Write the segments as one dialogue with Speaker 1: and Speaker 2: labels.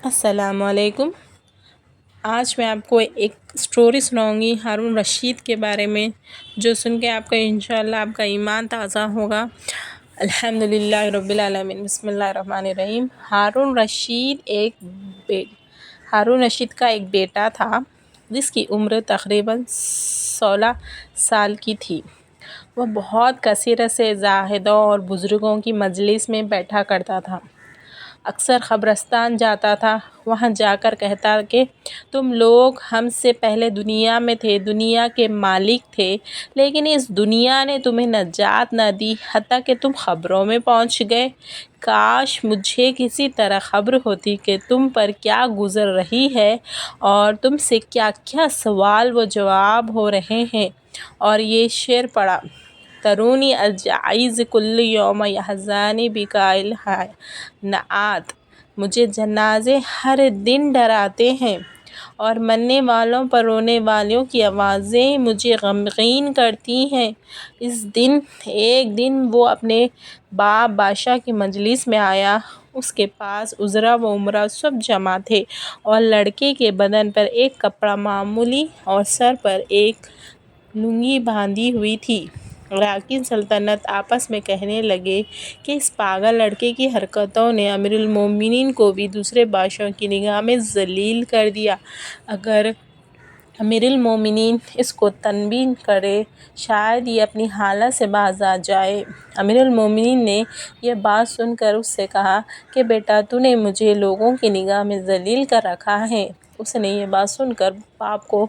Speaker 1: السلام علیکم۔ آج میں آپ کو ایک سٹوری سناؤں گی ہارون رشید کے بارے میں، جو سن کے آپ کا انشاءاللہ آپ کا ایمان تازہ ہوگا۔ الحمدللہ رب العالمین، بسم اللہ الرحمن الرحیم۔ ہارون رشید کا ایک بیٹا تھا جس کی عمر تقریباً 16 سال کی تھی۔ وہ بہت کثرت سے زاہدوں اور بزرگوں کی مجلس میں بیٹھا کرتا تھا۔ اکثر قبرستان جاتا تھا، وہاں جا کر کہتا کہ تم لوگ ہم سے پہلے دنیا میں تھے، دنیا کے مالک تھے، لیکن اس دنیا نے تمہیں نجات نہ دی حتیٰ کہ تم قبروں میں پہنچ گئے۔ کاش مجھے کسی طرح خبر ہوتی کہ تم پر کیا گزر رہی ہے اور تم سے کیا کیا سوال و جواب ہو رہے ہیں۔ اور یہ شعر پڑھا: ترونی الجعائز کل یوم یحزانی بکائل نعات، مجھے جنازے ہر دن ڈراتے ہیں اور مرنے والوں پر رونے والوں کی آوازیں مجھے غمگین کرتی ہیں۔ ایک دن وہ اپنے باپ بادشاہ کی مجلس میں آیا۔ اس کے پاس عذرا و امرا سب جمع تھے اور لڑکے کے بدن پر ایک کپڑا معمولی اور سر پر ایک لنگی باندھی ہوئی تھی۔ اراکین سلطنت آپس میں کہنے لگے کہ اس پاگل لڑکے کی حرکتوں نے امیر المومنین کو بھی دوسرے بادشاہوں کی نگاہ میں ذلیل کر دیا۔ اگر امیر المومنین اس کو تنبیہ کریں، شاید یہ اپنی حالت سے باز آ جائے۔ امیر المومنین نے یہ بات سن کر اس سے کہا کہ بیٹا، تو نے مجھے لوگوں کی نگاہ میں ذلیل کر رکھا ہے۔ اس نے یہ بات سن کر باپ کو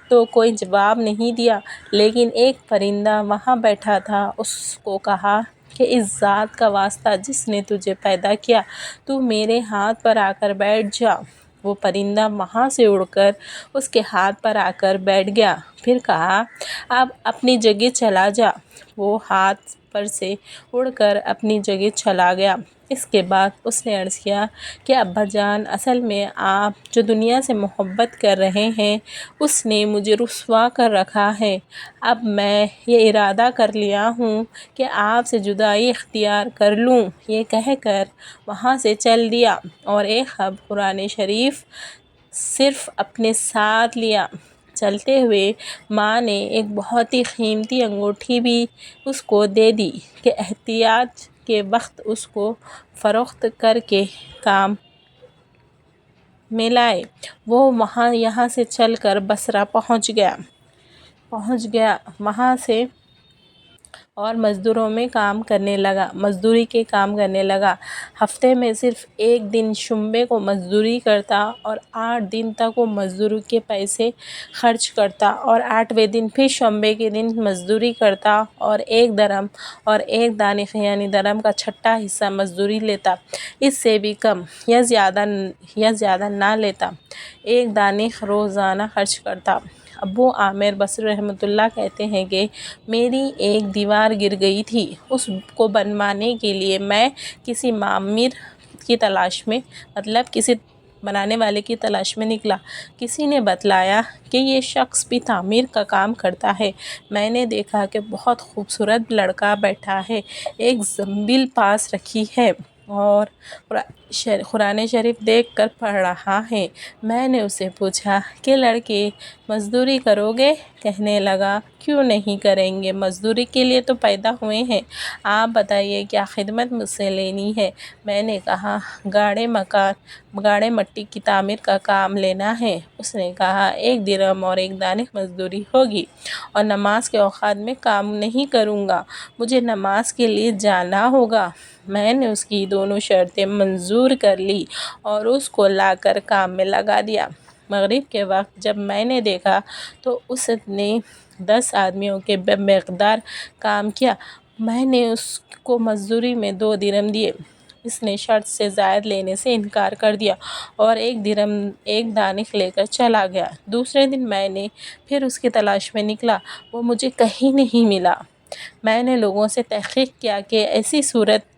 Speaker 1: تو کوئی جواب نہیں دیا، لیکن ایک پرندہ وہاں بیٹھا تھا، اس کو کہا کہ اس ذات کا واسطہ جس نے تجھے پیدا کیا، تو میرے ہاتھ پر آ کر بیٹھ جا۔ وہ پرندہ وہاں سے اڑ کر اس کے ہاتھ پر آ کر بیٹھ گیا، پھر کہا اب اپنی جگہ چلا جا۔ وہ ہاتھ پر سے اڑ کر اپنی جگہ چلا گیا۔ اس کے بعد اس نے عرض کیا کہ ابا جان، اصل میں آپ جو دنیا سے محبت کر رہے ہیں، اس نے مجھے رسوا کر رکھا ہے۔ اب میں یہ ارادہ کر لیا ہوں کہ آپ سے جدائی اختیار کر لوں۔ یہ کہہ کر وہاں سے چل دیا اور ایک خط قرآن شریف صرف اپنے ساتھ لیا۔ چلتے ہوئے ماں نے ایک بہت ہی قیمتی انگوٹھی بھی اس کو دے دی کہ احتیاج کے وقت اس کو فروخت کر کے کام میں لائے۔ وہ یہاں سے چل کر بصرہ پہنچ گیا، وہاں سے اور مزدوری کے کام کرنے لگا۔ ہفتے میں صرف ایک دن شنبے کو مزدوری کرتا اور 8 دن تک وہ مزدوری کے پیسے خرچ کرتا، اور 8ویں دن پھر شنبے کے دن مزدوری کرتا اور 1 درم اور 1 دانش یعنی درم کا چھٹا حصہ مزدوری لیتا، اس سے بھی کم یا زیادہ نہ لیتا۔ 1 دانش روزانہ خرچ کرتا۔ ابو عامر بصری رحمۃ اللہ کہتے ہیں کہ میری ایک دیوار گر گئی تھی، اس کو بنوانے کے لیے میں کسی بنانے والے کی تلاش میں نکلا۔ کسی نے بتلایا کہ یہ شخص بھی تعمیر کا کام کرتا ہے۔ میں نے دیکھا کہ بہت خوبصورت لڑکا بیٹھا ہے، ایک زنبیل پاس رکھی ہے اور قرآن شریف دیکھ کر پڑھ رہا ہے۔ میں نے اسے پوچھا کہ لڑکے، مزدوری کرو گے؟ کہنے لگا کیوں نہیں کریں گے، مزدوری کے لیے تو پیدا ہوئے ہیں، آپ بتائیے کیا خدمت مجھ سے لینی ہے؟ میں نے کہا گاڑے مٹی کی تعمیر کا کام لینا ہے۔ اس نے کہا 1 درم اور 1 دانش مزدوری ہوگی، اور نماز کے اوقات میں کام نہیں کروں گا، مجھے نماز کے لیے جانا ہوگا۔ میں نے اس کی دونوں شرطیں منظور کر لی اور اس کو لا کر کام میں لگا دیا۔ مغرب کے وقت جب میں نے دیکھا تو اس نے 10 آدمیوں کے مقدار کام کیا۔ میں نے اس کو مزدوری میں 2 درم دیے۔ اس نے شرط سے زائد لینے سے انکار کر دیا اور 1 درم 1 دانش لے کر چلا گیا۔ دوسرے دن میں نے پھر اس کی تلاش میں نکلا، وہ مجھے کہیں نہیں ملا۔ میں نے لوگوں سے تحقیق کیا کہ ایسی صورت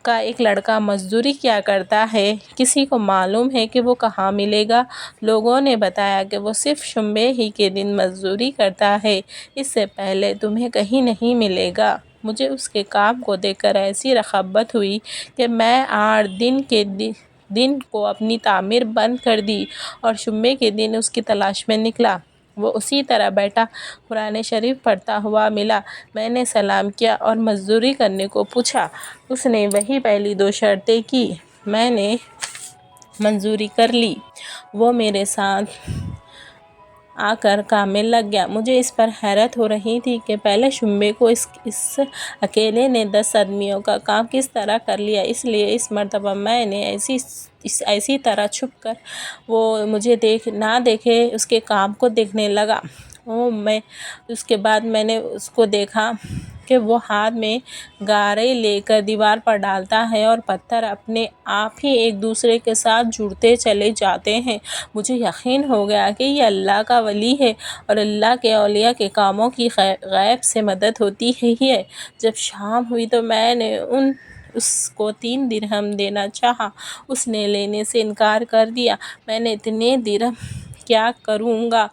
Speaker 1: کا ایک لڑکا مزدوری کیا کرتا ہے، کسی کو معلوم ہے کہ وہ کہاں ملے گا؟ لوگوں نے بتایا کہ وہ صرف شنبے ہی کے دن مزدوری کرتا ہے، اس سے پہلے تمہیں کہیں نہیں ملے گا۔ مجھے اس کے کام کو دیکھ کر ایسی رغبت ہوئی کہ میں 8 دن کو اپنی تعمیر بند کر دی اور جمعے کے دن اس کی تلاش میں نکلا۔ وہ اسی طرح بیٹھا قرآن شریف پڑھتا ہوا ملا۔ میں نے سلام کیا اور مزدوری کرنے کو پوچھا۔ اس نے وہی پہلی 2 شرطیں کی۔ میں نے منظوری کر لی۔ وہ میرے ساتھ آ کر کام میں لگ گیا۔ مجھے اس پر حیرت ہو رہی تھی کہ پہلے جمعے کو اس اکیلے نے 10 آدمیوں کا کام کس طرح کر لیا۔ اس لیے اس مرتبہ میں نے اسی طرح چھپ کر وہ مجھے نہ دیکھے اس کے کام کو دیکھنے لگا۔ اس کے بعد میں نے اس کو دیکھا کہ وہ ہاتھ میں گارے لے کر دیوار پر ڈالتا ہے اور پتھر اپنے آپ ہی ایک دوسرے کے ساتھ جڑتے چلے جاتے ہیں۔ مجھے یقین ہو گیا کہ یہ اللہ کا ولی ہے اور اللہ کے اولیاء کے کاموں کی غیب سے مدد ہوتی ہے۔ جب شام ہوئی تو میں نے اس کو 3 درہم دینا چاہا۔ اس نے لینے سے انکار کر دیا۔ میں نے اتنے درہم کیا کروں گا؟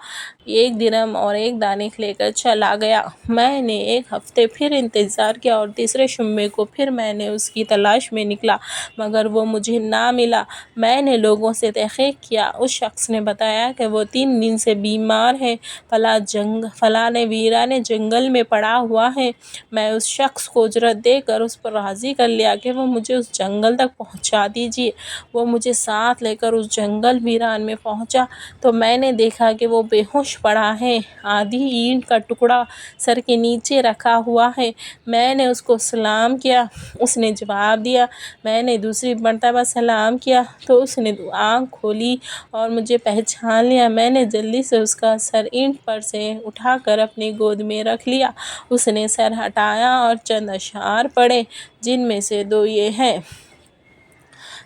Speaker 1: 1 درہم اور 1 دینار لے کر چلا گیا۔ میں نے 1 ہفتے پھر انتظار کیا اور تیسرے جمعے کو پھر میں نے اس کی تلاش میں نکلا مگر وہ مجھے نہ ملا۔ میں نے لوگوں سے تحقیق کیا۔ اس شخص نے بتایا کہ وہ 3 دن سے بیمار ہے، فلاں ویرانے جنگل میں پڑا ہوا ہے۔ میں اس شخص کو اجرت دے کر اس پر راضی کر لیا کہ وہ مجھے اس جنگل تک پہنچا دیجیے۔ وہ مجھے ساتھ لے کر اس جنگل ویران میں پہنچا تو میں نے دیکھا کہ وہ بے ہوش پڑا ہے، آدھی اینٹ کا ٹکڑا سر کے نیچے رکھا ہوا ہے۔ میں نے اس کو سلام کیا، اس نے جواب دیا۔ میں نے دوسری مرتبہ سلام کیا تو اس نے آنکھ کھولی اور مجھے پہچان لیا۔ میں نے جلدی سے اس کا سر اینٹ پر سے اٹھا کر اپنی گود میں رکھ لیا۔ اس نے سر ہٹایا اور چند اشعار پڑھے جن میں سے 2 یہ ہیں: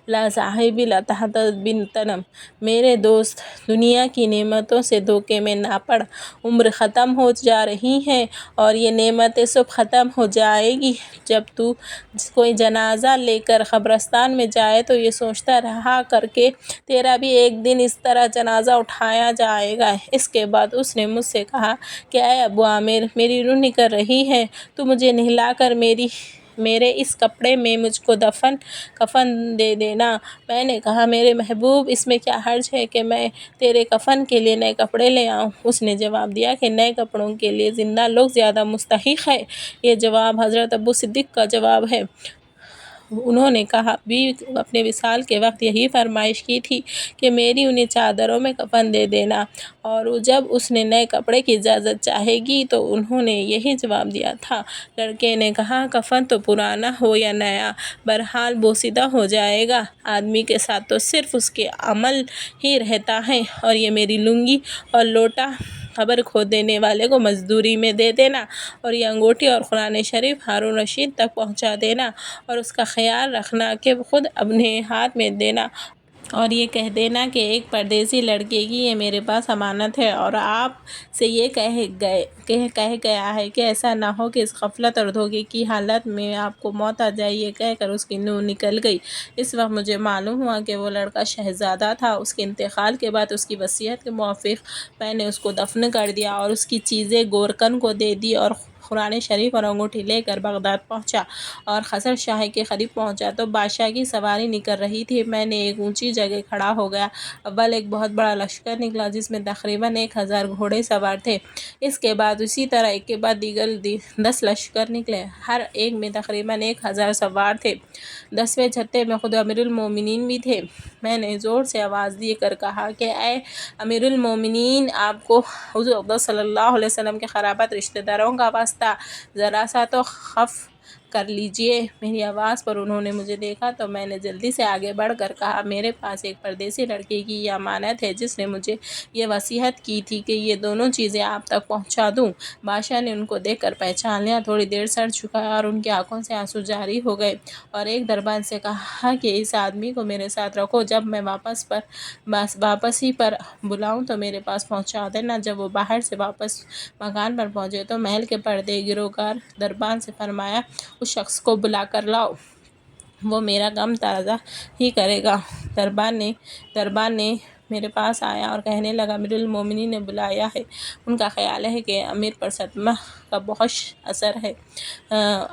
Speaker 1: لا صاحب لا تحتد بن تنم، میرے دوست دنیا کی نعمتوں سے دھوکے میں نہ پڑ، عمر ختم ہو جا رہی ہے اور یہ نعمتیں سب ختم ہو جائے گی۔ جب تو کوئی جنازہ لے کر قبرستان میں جائے تو یہ سوچتا رہا کر کہ تیرا بھی ایک دن اس طرح جنازہ اٹھایا جائے گا۔ اس کے بعد اس نے مجھ سے کہا کہ اے ابو عامر، میری روح نکل رہی ہے، تو مجھے نہلا کر میرے اس کپڑے میں مجھ کو کفن دے دینا۔ میں نے کہا میرے محبوب، اس میں کیا حرج ہے کہ میں تیرے کفن کے لیے نئے کپڑے لے آؤں؟ اس نے جواب دیا کہ نئے کپڑوں کے لیے زندہ لوگ زیادہ مستحق ہیں۔ یہ جواب حضرت ابو صدیق کا جواب ہے۔ انہوں نے بھی اپنے وصال کے وقت یہی فرمائش کی تھی کہ میری انہیں چادروں میں کفن دے دینا، اور جب اس نے نئے کپڑے کی اجازت چاہی گی تو انہوں نے یہی جواب دیا تھا۔ لڑکے نے کہا کفن تو پرانا ہو یا نیا، بہرحال بوسیدہ ہو جائے گا۔ آدمی کے ساتھ تو صرف اس کے عمل ہی رہتا ہے، اور یہ میری لنگی اور لوٹا قبر کھودنے والے کو مزدوری میں دے دینا، اور یہ انگوٹھی اور قرآن شریف ہارون رشید تک پہنچا دینا، اور اس کا خیال رکھنا کہ خود اپنے ہاتھ میں دینا، اور یہ کہہ دینا کہ ایک پردیسی لڑکے کی یہ میرے پاس امانت ہے اور آپ سے یہ کہہ گیا ہے کہ ایسا نہ ہو کہ اس غفلت اور دھوکے کی حالت میں آپ کو موت آ جائے۔ یہ کہہ کر اس کی روح نکل گئی۔ اس وقت مجھے معلوم ہوا کہ وہ لڑکا شہزادہ تھا۔ اس کے انتقال کے بعد اس کی وصیت کے موافق میں نے اس کو دفن کر دیا اور اس کی چیزیں گورکن کو دے دی، اور قرآن شریف اور انگوٹھی لے کر بغداد پہنچا اور خسر شاہ کے قریب پہنچا تو بادشاہ کی سواری نکل رہی تھی۔ میں نے ایک اونچی جگہ کھڑا ہو گیا۔ اول ایک بہت بڑا لشکر نکلا جس میں تقریباً 1000 گھوڑے سوار تھے۔ اس کے بعد اسی طرح ایک کے بعد دیگر 10 لشکر نکلے، ہر ایک میں تقریباً 1000 سوار تھے۔ 10ویں جتھے میں خود امیر المومنین بھی تھے۔ میں نے زور سے آواز دے کر کہا کہ اے امیر المومنین، آپ کو حضور صلی اللہ علیہ وسلم کے قرابت رشتہ داروں کا واسطہ، ذرا سا تو خف کر لیجئے۔ میری آواز پر انہوں نے مجھے دیکھا تو میں نے جلدی سے آگے بڑھ کر کہا میرے پاس ایک پردیسی لڑکے کی یہ امانت ہے جس نے مجھے یہ وصیت کی تھی کہ یہ دونوں چیزیں آپ تک پہنچا دوں۔ بادشاہ نے ان کو دیکھ کر پہچان لیا، تھوڑی دیر سر جھکایا اور ان کی آنکھوں سے آنسو جاری ہو گئے، اور ایک دربان سے کہا کہ اس آدمی کو میرے ساتھ رکھو، جب میں واپسی پر بلاؤں تو میرے پاس پہنچا دینا۔ جب وہ باہر سے واپس مکان پر پہنچے تو محل کے پردے گروگار دربان سے فرمایا اس شخص کو بلا کر لاؤ، وہ میرا غم تازہ ہی کرے گا۔ دربان نے میرے پاس آیا اور کہنے لگا امیر المومنین نے بلایا ہے، ان کا خیال ہے کہ امیر پر صدمہ کا بہت اثر ہے،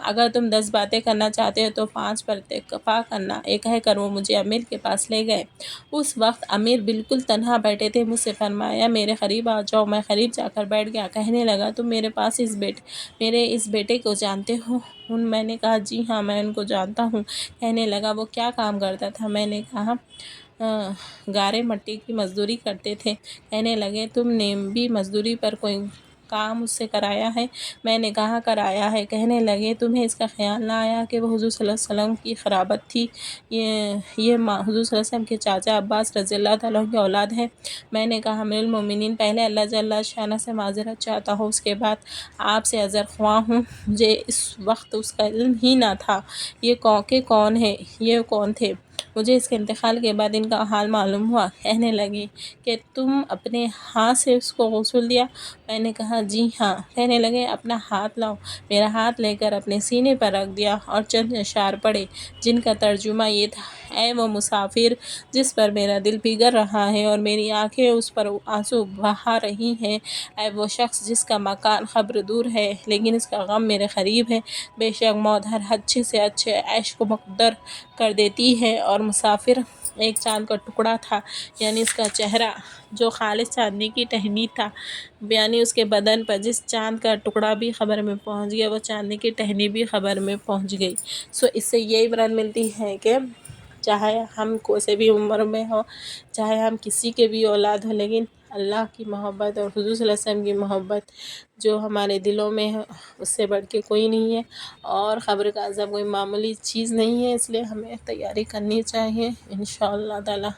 Speaker 1: اگر تم 10 باتیں کرنا چاہتے ہو تو 5 پر اتفاق کرنا۔ ایک کہہ کر وہ مجھے امیر کے پاس لے گئے۔ اس وقت امیر بالکل تنہا بیٹھے تھے۔ مجھ سے فرمایا میرے قریب آ جاؤ۔ میں قریب جا کر بیٹھ گیا۔ کہنے لگا تم میرے اس بیٹے کو جانتے ہو؟ میں نے کہا جی ہاں میں ان کو جانتا ہوں۔ کہنے لگا وہ کیا کام کرتا تھا؟ میں نے کہا گارے مٹی کی مزدوری کرتے تھے۔ کہنے لگے تم نے بھی مزدوری پر کوئی کام اس سے کرایا ہے؟ میں نے کہا کرایا ہے۔ کہنے لگے تمہیں اس کا خیال نہ آیا کہ وہ حضور صلی اللہ علیہ وسلم کی قرابت تھی؟ یہ حضور صلی اللہ علیہ وسلم کے چاچا عباس رضی اللہ تعالیٰ عنہ کی اولاد ہے۔ میں نے کہا امیر المومنین پہلے اللہ جل شانہ سے معذرت چاہتا ہوں، اس کے بعد آپ سے عذر خواہ ہوں۔ مجھے اس وقت اس کا علم ہی نہ تھا یہ کون تھے۔ مجھے اس کے انتقال کے بعد ان کا حال معلوم ہوا۔ کہنے لگی کہ تم اپنے ہاتھ سے اس کو غسل دیا؟ میں نے کہا جی ہاں۔ کہنے لگے اپنا ہاتھ لاؤ۔ میرا ہاتھ لے کر اپنے سینے پر رکھ دیا اور چند اشعار پڑھے جن کا ترجمہ یہ تھا: اے وہ مسافر جس پر میرا دل پگھل رہا ہے اور میری آنکھیں اس پر آنسو بہا رہی ہیں، اے وہ شخص جس کا مکان قبر دور ہے لیکن اس کا غم میرے قریب ہے، بے شک موت ہر اچھے سے اچھے عیش کو مقدر کر دیتی ہے، اور مسافر ایک چاند کا ٹکڑا تھا، یعنی اس کا چہرہ جو خالص چاندنی کی ٹہنی تھا، یعنی اس کے بدن پر جس چاند کا ٹکڑا بھی قبر میں پہنچ گیا وہ چاندنی کی ٹہنی بھی قبر میں پہنچ گئی۔ اس سے یہ عبرت ملتی ہے کہ چاہے ہم کوئی بھی عمر میں ہو، چاہے ہم کسی کے بھی اولاد ہوں، لیکن اللہ کی محبت اور حضور صلی اللہ علیہ وسلم کی محبت جو ہمارے دلوں میں ہے اس سے بڑھ کے کوئی نہیں ہے، اور قبر کا عذاب کوئی معمولی چیز نہیں ہے، اس لیے ہمیں تیاری کرنی چاہیے انشاءاللہ تعالی۔